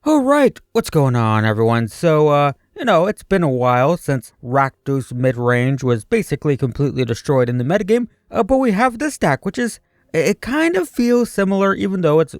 Alright, what's going on everyone? So, it's been a while since Rakdos Midrange was basically completely destroyed in the metagame, but we have this deck, which is, it kind of feels similar even though it's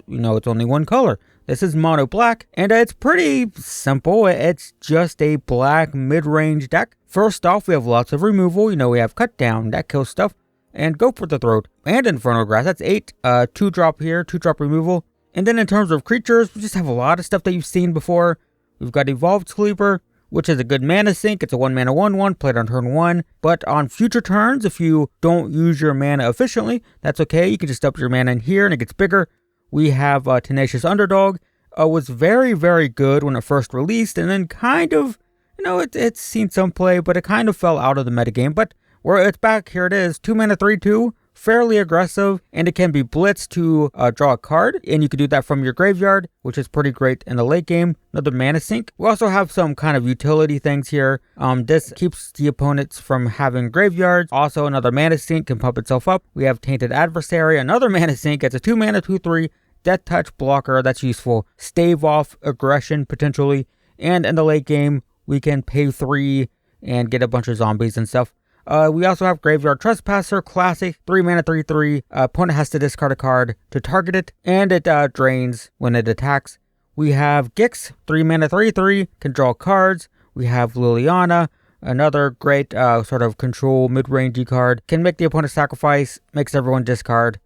only one color. This is mono black, and it's pretty simple. It's just a black mid-range deck. First off, we have lots of removal. We have cut down, that kills stuff, and go for the throat, and Infernal Grass, that's 8, 2-drop here, 2-drop removal. And then in terms of creatures, we just have a lot of stuff that you've seen before. We've got Evolved Sleeper, which is a good mana sink. It's a 1 mana 1/1, played on turn 1. But on future turns, if you don't use your mana efficiently, that's okay. You can just up your mana in here and it gets bigger. We have Tenacious Underdog. Was very, very good when it first released. And then kind of, it's seen some play, but it kind of fell out of the metagame. But where it's back, here it is. 2 mana 3/2. Fairly aggressive, and it can be blitzed to draw a card, and you can do that from your graveyard, which is pretty great in the late game. Another mana sink. We also have some kind of utility things here. This keeps the opponents from having graveyards. Also, another mana sink can pump itself up. We have Tainted Adversary, another mana sink. It's a 2 mana 2/3 Death Touch blocker. That's useful. Stave off aggression potentially, and in the late game we can pay 3 and get a bunch of zombies and stuff. We also have Graveyard Trespasser, classic, 3 mana 3/3. Opponent has to discard a card to target it, and it drains when it attacks. We have Gix, 3 mana 3/3, can draw cards. We have Liliana, another great sort of control mid-rangey card, can make the opponent sacrifice, makes everyone discard.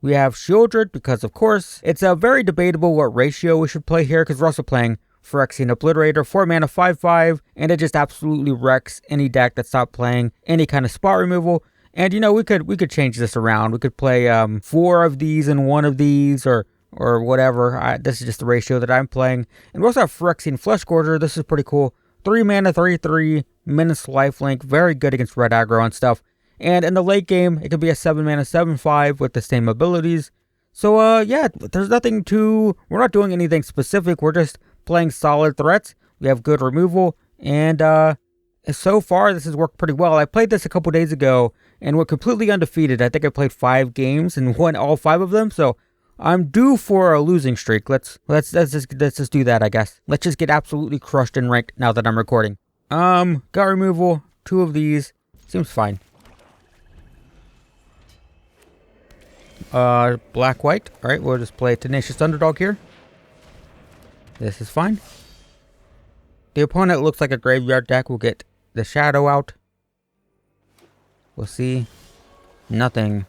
We have Shieldred, because of course, it's very debatable what ratio we should play here, because we're also playing Phyrexian Obliterator, 4 mana 5/5, and it just absolutely wrecks any deck that stopped playing any kind of spot removal. And we could change this around. We could play 4 of these and 1 of these, or whatever. This is just the ratio that I'm playing. And we also have Phyrexian Fleshgorger. This is pretty cool. 3 mana 3/3, Menace Lifelink, very good against red aggro and stuff. And in the late game, it could be a 7 mana 7/5 with the same abilities. So yeah, there's nothing we're not doing anything specific. We're just playing solid threats. We have good removal, and so far this has worked pretty well. I played this a couple days ago and we're completely undefeated. I think I played 5 games and won all 5 of them, so I'm due for a losing streak. Let's just do that, I guess. Let's just get absolutely crushed in ranked now that I'm recording. Got removal, 2 of these, seems fine. Black white. All right, we'll just play Tenacious Underdog here. This is fine. The opponent looks like a graveyard deck. We'll get the shadow out. We'll see. Nothing.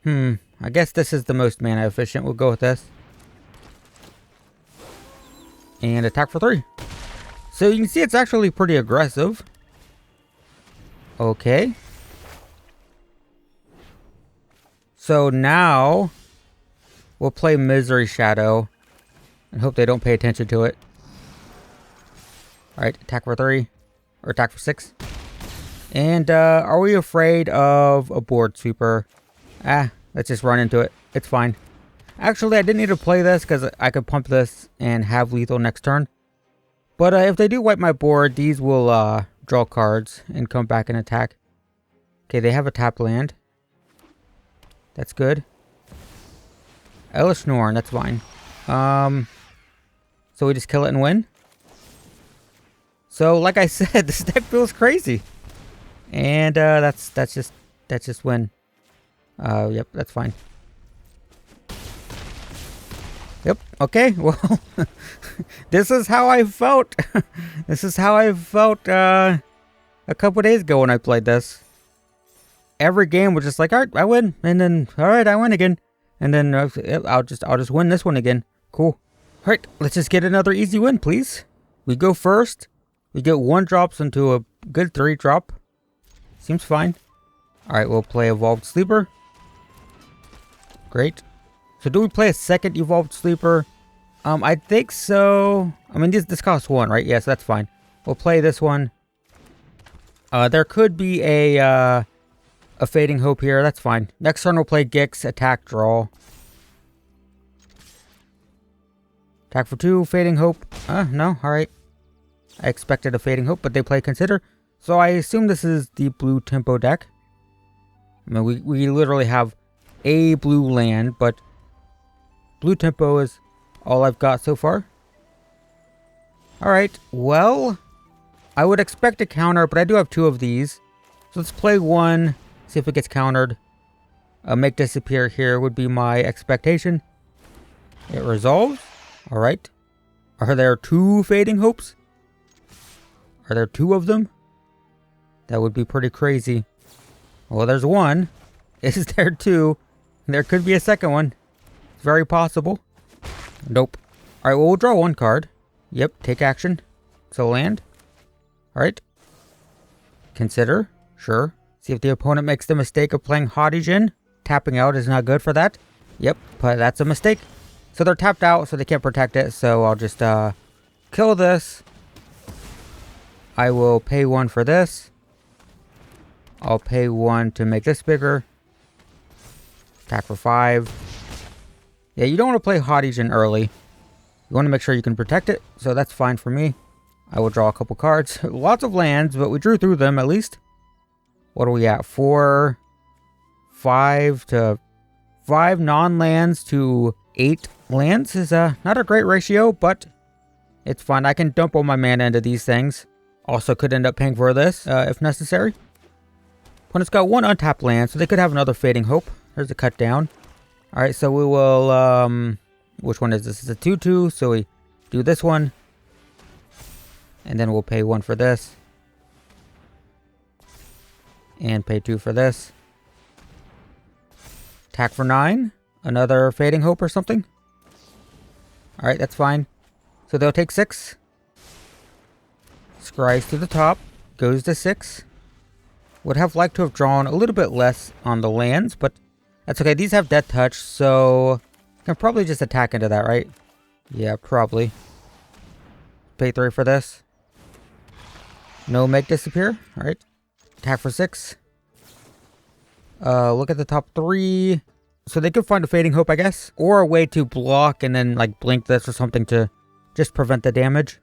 I guess this is the most mana efficient. We'll go with this. And attack for 3. So you can see it's actually pretty aggressive. Okay. So now we'll play Misery Shadow and hope they don't pay attention to it. Alright, attack for 3. Or attack for 6. And are we afraid of a board sweeper? Let's just run into it. It's fine. Actually, I didn't need to play this because I could pump this and have lethal next turn. But if they do wipe my board, these will draw cards and come back and attack. Okay, they have a tapped land. That's good. Elish Norn, that's fine. So we just kill it and win. So like I said, this deck feels crazy. And that's just win. Yep, that's fine. Yep, okay, well, this is how I felt. This is how I felt a couple days ago when I played this. Every game was just like, alright, I win, and then alright, I win again. And then I'll just win this one again. Cool. Alright, let's just get another easy win, please. We go first. We get 1 drops into a good 3 drop. Seems fine. Alright, we'll play Evolved Sleeper. Great. So do we play a second Evolved Sleeper? I think so. I mean, this costs 1, right? Yes, that's fine. We'll play this one. There could be a Fading Hope here. That's fine. Next turn we'll play Gix, attack, draw. Attack for 2, Fading Hope. No, alright. I expected a Fading Hope, but they play Consider. So I assume this is the blue tempo deck. I mean, we literally have a blue land, but blue tempo is all I've got so far. Alright, well, I would expect a counter, but I do have 2 of these. So let's play 1, see if it gets countered. Make disappear here would be my expectation. It resolves. Alright. Are there 2 fading hopes? Are there 2 of them? That would be pretty crazy. Well, there's 1. Is there 2? There could be a second one. It's very possible. Nope. Alright, well, we'll draw 1 card. Yep, take action. So land. Alright. Consider. Sure. See if the opponent makes the mistake of playing Hotijin. Tapping out is not good for that. Yep, but that's a mistake. So they're tapped out, so they can't protect it. So I'll just kill this. I will pay 1 for this. I'll pay 1 to make this bigger. Attack for 5. Yeah, you don't want to play Hotijin early. You want to make sure you can protect it, so that's fine for me. I will draw a couple cards. Lots of lands, but we drew through them at least. What are we at? 5 non-lands to 8 lands is not a great ratio, but it's fine. I can dump all my mana into these things. Also could end up paying for this if necessary. Opponent's got 1 untapped land, so they could have another Fading Hope. There's a cut down. Alright, so we will, which one is this? It's a 2/2, so we do this one. And then we'll pay 1 for this. And pay 2 for this. Attack for 9. Another Fading Hope or something. Alright, that's fine. So they'll take 6. Scries to the top. Goes to 6. Would have liked to have drawn a little bit less on the lands, but that's okay. These have Death Touch, so I can probably just attack into that, right? Yeah, probably. Pay 3 for this. No make disappear. Alright. Attack for 6. Look at the top 3. So they could find a Fading Hope, I guess. Or a way to block and then like blink this or something to just prevent the damage.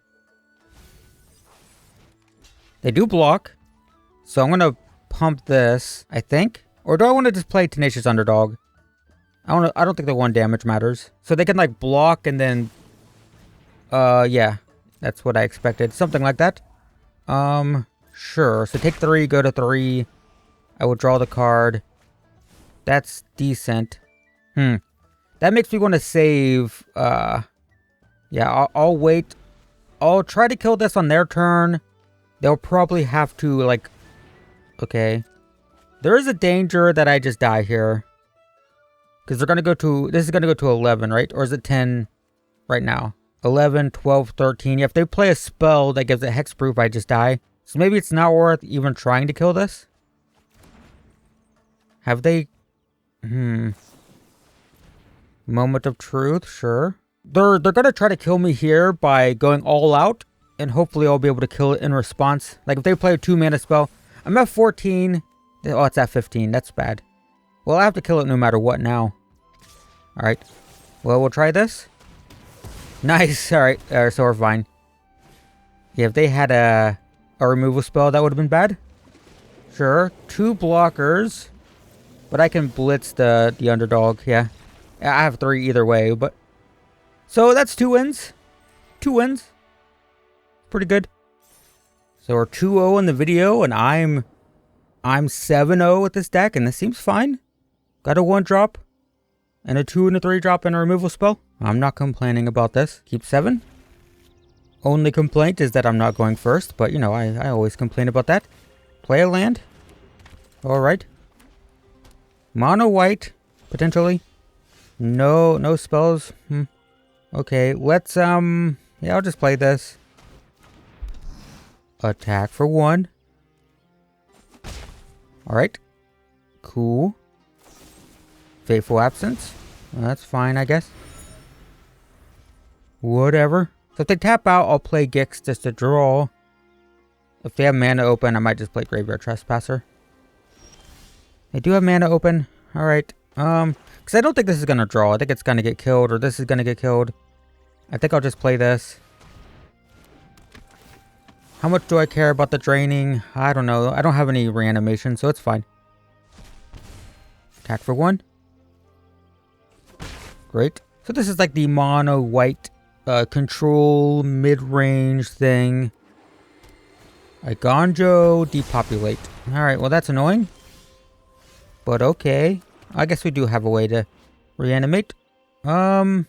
They do block. So I'm going to pump this, I think. Or do I want to just play Tenacious Underdog? I don't think the 1 damage matters. So they can like block and then... yeah. That's what I expected. Something like that. Sure. So take 3, go to 3. I will draw the card. That's decent. That makes me want to save, yeah, I'll wait. I'll try to kill this on their turn. They'll probably have to, like... Okay. There is a danger that I just die here. Because they're going to go to... This is going to go to 11, right? Or is it 10 right now? 11, 12, 13. Yeah, if they play a spell that gives it hexproof, I just die. So maybe it's not worth even trying to kill this. Have they... Moment of truth, sure. They're going to try to kill me here by going all out. And hopefully I'll be able to kill it in response. Like if they play a 2-mana spell. I'm at 14. Oh, it's at 15. That's bad. Well, I have to kill it no matter what now. Alright. Well, we'll try this. Nice. Alright. So we're fine. Yeah, if they had a removal spell, that would have been bad. Sure. 2 blockers. But I can blitz the underdog. Yeah. I have 3 either way, but... So that's 2 wins. 2 wins. Pretty good. So we're 2-0 in the video, and I'm 7-0 with this deck, and this seems fine. Got a 1-drop, and a 2 and a 3-drop, and a removal spell. I'm not complaining about this. Keep 7. Only complaint is that I'm not going first, but you know, I always complain about that. Play a land. Alright. Mono white, potentially. No spells. Okay, let's, yeah, I'll just play this. Attack for 1. Alright. Cool. Fateful Absence. Well, that's fine, I guess. Whatever. So if they tap out, I'll play Gix just to draw. If they have mana open, I might just play Graveyard Trespasser. They do have mana open. Alright. Because I don't think this is going to draw. I think it's going to get killed, or this is going to get killed. I think I'll just play this. How much do I care about the draining? I don't know. I don't have any reanimation, so it's fine. Attack for 1. Great. So this is like the mono white control mid-range thing. Igonjo, depopulate. Alright, well that's annoying. But okay. I guess we do have a way to reanimate. Yeah,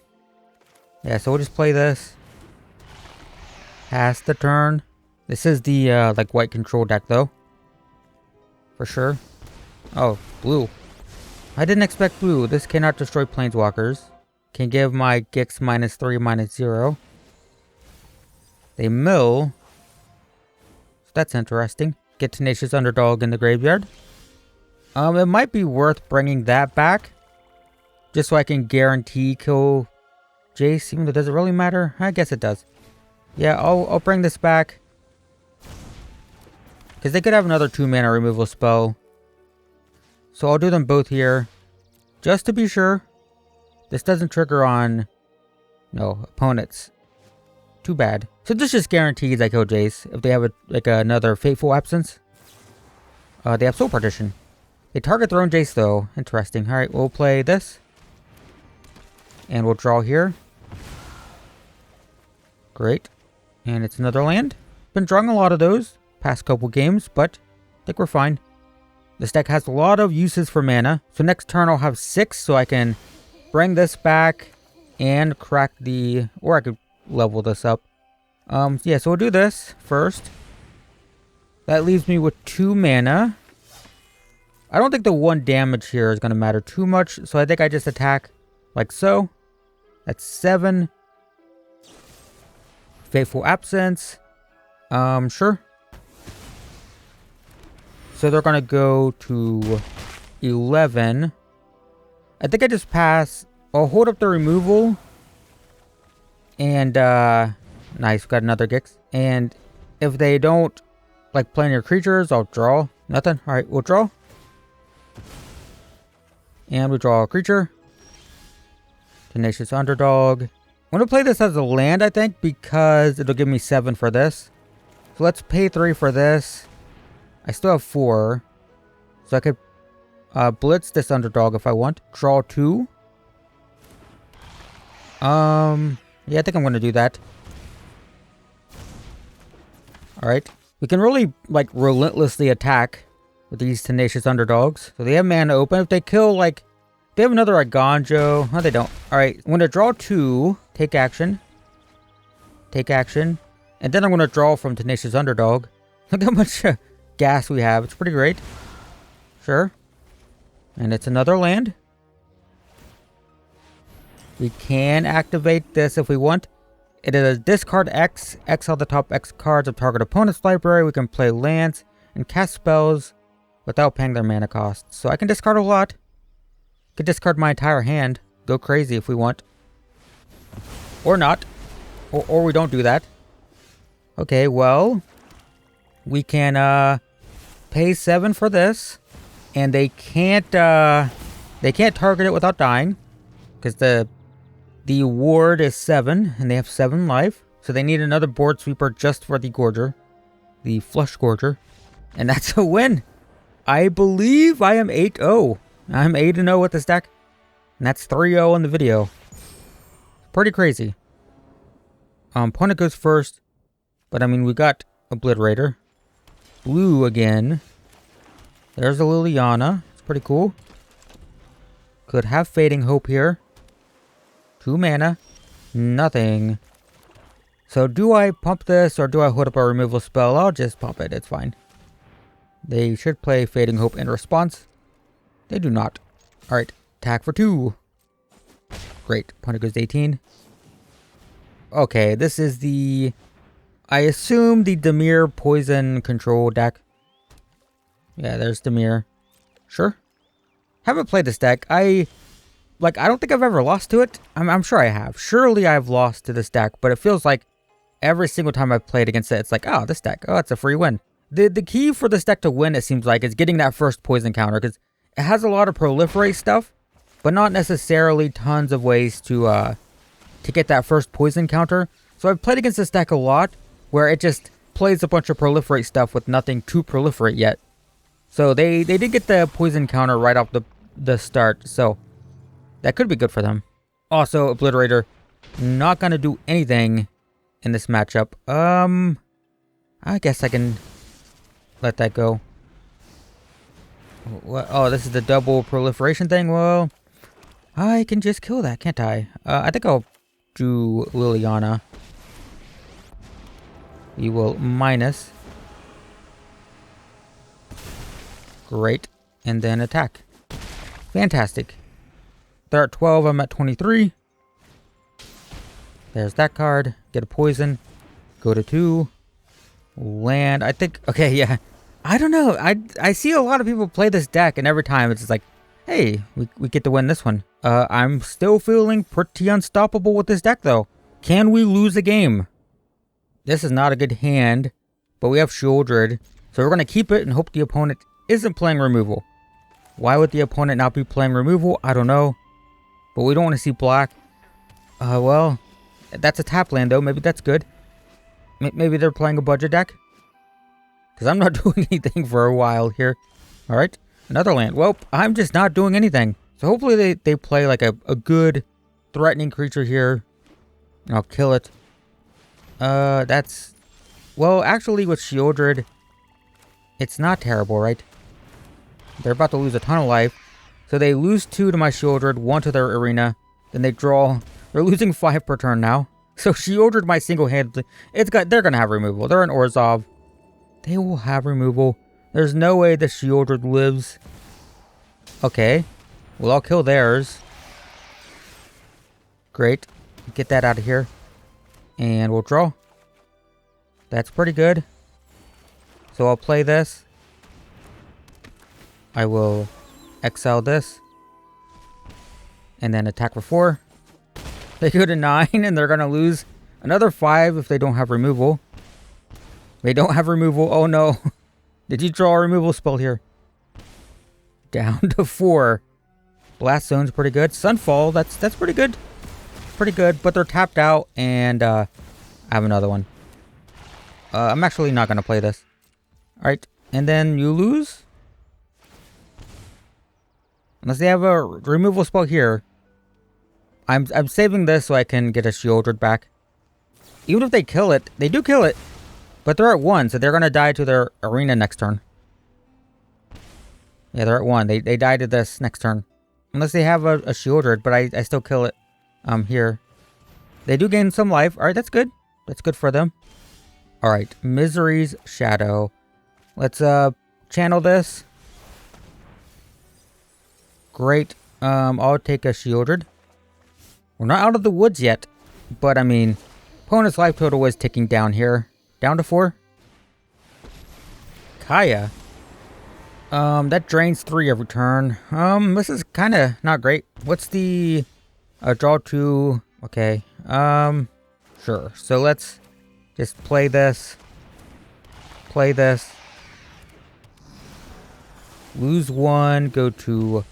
so we'll just play this. Pass the turn. This is the like white control deck though. For sure. Oh, blue. I didn't expect blue. This cannot destroy planeswalkers. Can give my Gix -3/-0. They mill. So that's interesting. Get Tenacious Underdog in the graveyard. It might be worth bringing that back. Just so I can guarantee kill Jace, even though does it really matter? I guess it does. Yeah, I'll bring this back. Because they could have another 2-mana removal spell. So I'll do them both here. Just to be sure. This doesn't trigger on... no, opponents. Too bad. So this just guarantees I kill Jace. If they have another Fateful Absence. They have Soul Partition. They target their own Jace though. Interesting. Alright, we'll play this. And we'll draw here. Great. And it's another land. Been drawing a lot of those past couple games, but I think we're fine. This deck has a lot of uses for mana. So next turn I'll have 6, so I can bring this back and crack the... or I could level this up. Yeah, so we'll do this first. That leaves me with 2 mana. I don't think the 1 damage here is going to matter too much, so I think I just attack like so. That's 7. Fateful Absence. Sure. So they're going to go to 11. I think I just pass. I'll hold up the removal. And, nice, got another Gix. And if they don't, like, play your creatures, I'll draw. Nothing. Alright, we'll draw. And we draw a creature. Tenacious Underdog. I'm going to play this as a land, I think, because it'll give me 7 for this. So let's pay 3 for this. I still have 4. So I could blitz this Underdog if I want. Draw 2. Yeah, I think I'm going to do that. Alright. We can really, like, relentlessly attack with these Tenacious Underdogs. So they have mana open. If they kill, like... they have another Igonjo. No, they don't. Alright, I'm going to draw 2. Take action. Take action. And then I'm going to draw from Tenacious Underdog. Look how much gas we have. It's pretty great. Sure. And it's another land. We can activate this if we want. It is a discard X. Exile the top X cards of target opponent's library. We can play lands and cast spells without paying their mana cost. So I can discard a lot. Could discard my entire hand. Go crazy if we want. Or not. Or we don't do that. Okay, well. We can pay 7 for this. And they can't target it without dying. Because the ward is 7. And they have 7 life. So they need another board sweeper just for the Gorger. The Flush Gorger. And that's a win. I believe I am 8-0. I'm 8-0 with this deck. And that's 3-0 in the video. Pretty crazy. Opponent goes first. But I mean, we got Obliterator. Blue again. There's a Liliana. It's pretty cool. Could have Fading Hope here. 2 mana. Nothing. So do I pump this or do I hold up a removal spell? I'll just pump it. It's fine. They should play Fading Hope in response. They do not. Alright, attack for 2. Great. Opponent goes to 18. Okay, this is the... I assume the Dimir poison control deck. Yeah, there's Dimir. Sure. Haven't played this deck. I don't think I've ever lost to it. I'm sure I have. Surely I've lost to this deck, but it feels like every single time I've played against it, it's like, oh, this deck. Oh, it's a free win. The key for this deck to win, it seems like, is getting that first poison counter, because it has a lot of proliferate stuff, but not necessarily tons of ways to get that first poison counter. So I've played against this deck a lot, where it just plays a bunch of proliferate stuff with nothing to proliferate yet. So they did get the poison counter right off the start, so that could be good for them. Also, Obliterator, not gonna do anything in this matchup. I guess I can let that go. What? Oh, this is the double proliferation thing? Well, I can just kill that, can't I? I think I'll do Liliana. You will minus. Great. And then attack. Fantastic. They're at 12, I'm at 23. There's that card. Get a poison. Go to 2. Land. I think... Okay, yeah. I don't know. I see a lot of people play this deck, and every time it's just like, hey, we get to win this one. I'm still feeling pretty unstoppable with this deck, though. Can we lose a game? This is not a good hand, but we have Shieldred, so we're going to keep it and hope the opponent isn't playing removal. Why would the opponent not be playing removal? I don't know. But we don't want to see black. Well, that's a tap land, though. Maybe that's good. Maybe they're playing a budget deck. Because I'm not doing anything for a while here. Alright, another land. Well, I'm just not doing anything. So hopefully they play like a good threatening creature here. And I'll kill it. That's... Well, actually with Shieldred, it's not terrible, right? They're about to lose a ton of life. So they lose 2 to my Shieldred, 1 to their arena. Then they draw... They're losing 5 per turn now. So Shieldred might single-handedly... They're gonna have removal. They're an Orzhov. They will have removal. There's no way the Shieldred lives. Okay. Well, I'll kill theirs. Great. Get that out of here. And we'll draw. That's pretty good. So I'll play this. I will exile this. And then attack for 4. They go to 9 and they're going to lose another 5 if they don't have removal. They don't have removal. Oh no. Did you draw a removal spell here? Down to 4. Blast Zone's pretty good. Sunfall, that's pretty good. Pretty good, but they're tapped out and I have another one. I'm actually not going to play this. Alright, and then you lose? Unless they have a removal spell here. I'm saving this so I can get a Shieldred back. Even if they kill it, they do kill it. But they're at 1, so they're going to die to their arena next turn. Yeah, they're at 1. They die to this next turn. Unless they have a Shieldred, but I still kill it here. They do gain some life. Alright, that's good. That's good for them. Alright, Misery's Shadow. Let's channel this. Great. I'll take a Shieldred. We're not out of the woods yet. But, I mean, opponent's life total is ticking down here. Down to 4. Kaya. That drains 3 every turn. This is kind of not great. What's the... draw 2. Okay. Sure. So let's just play this. Play this. Lose 1. Go to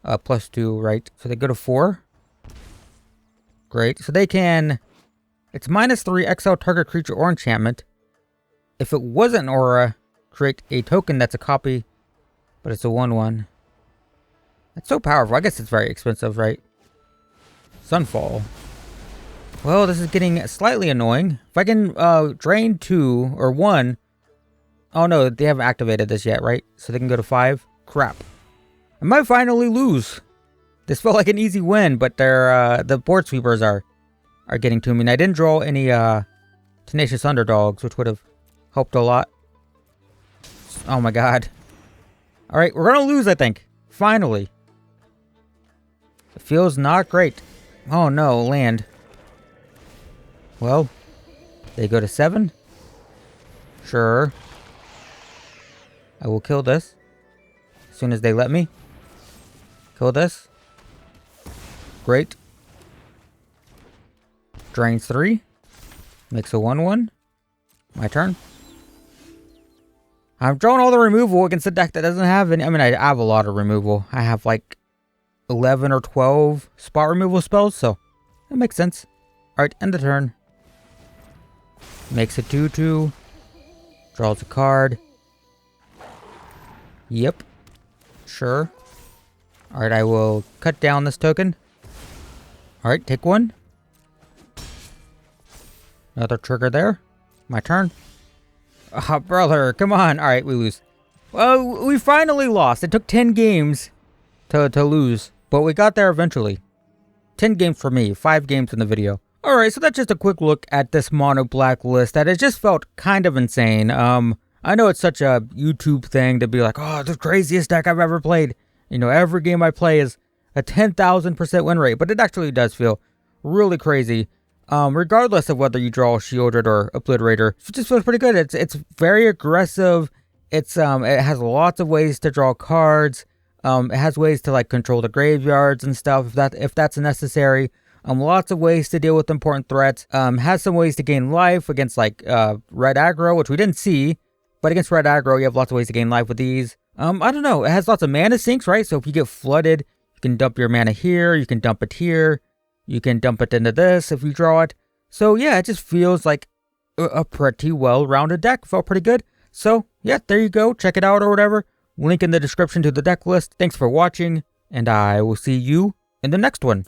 +2, right? So they go to 4. Great. So they can... It's -3, exile target creature or enchantment. If it wasn't an aura, create a token that's a copy, but it's a 1/1. That's so powerful. I guess it's very expensive, right? Sunfall. Well, this is getting slightly annoying. If I can drain 2 or 1. Oh no, they haven't activated this yet, right? So they can go to 5. Crap. I might finally lose. This felt like an easy win, but they're the board sweepers are getting to me. And I didn't draw any Tenacious Underdogs, which would have helped a lot. Oh my god. Alright, we're gonna lose, I think. Finally. It feels not great. Oh no, land. Well, they go to 7. Sure. I will kill this. As soon as they let me. Kill this. Great. Drains 3. Makes a 1/1. My turn. I'm drawing all the removal against a deck that doesn't have any. I mean, I have a lot of removal. I have like 11 or 12 spot removal spells, so that makes sense. Alright, end the turn. Makes a 2/2. Draws a card. Yep. Sure. Alright, I will cut down this token. Alright, take one. Another trigger there. My turn. Ah, brother, come on. Alright, we lose. Well, we finally lost. It took 10 games to lose, but we got there eventually. 10 games for me, 5 games in the video. Alright, so that's just a quick look at this mono black list that it just felt kind of insane. I know it's such a YouTube thing to be like, oh, the craziest deck I've ever played. You know, every game I play is a 10,000% win rate, but it actually does feel really crazy. Regardless of whether you draw Shielded or Obliterator, it just feels pretty good. It's very aggressive. It has lots of ways to draw cards. It has ways to like control the graveyards and stuff if that's necessary. Lots of ways to deal with important threats. Has some ways to gain life against like red aggro, which we didn't see, but against red aggro you have lots of ways to gain life with these. I don't know. It has lots of mana sinks, right? So if you get flooded, you can dump your mana here. You can dump it here. You can dump it into this if you draw it. So yeah, it just feels like a pretty well-rounded deck. Felt pretty good. So yeah, there you go. Check it out or whatever. Link in the description to the deck list. Thanks for watching, and I will see you in the next one.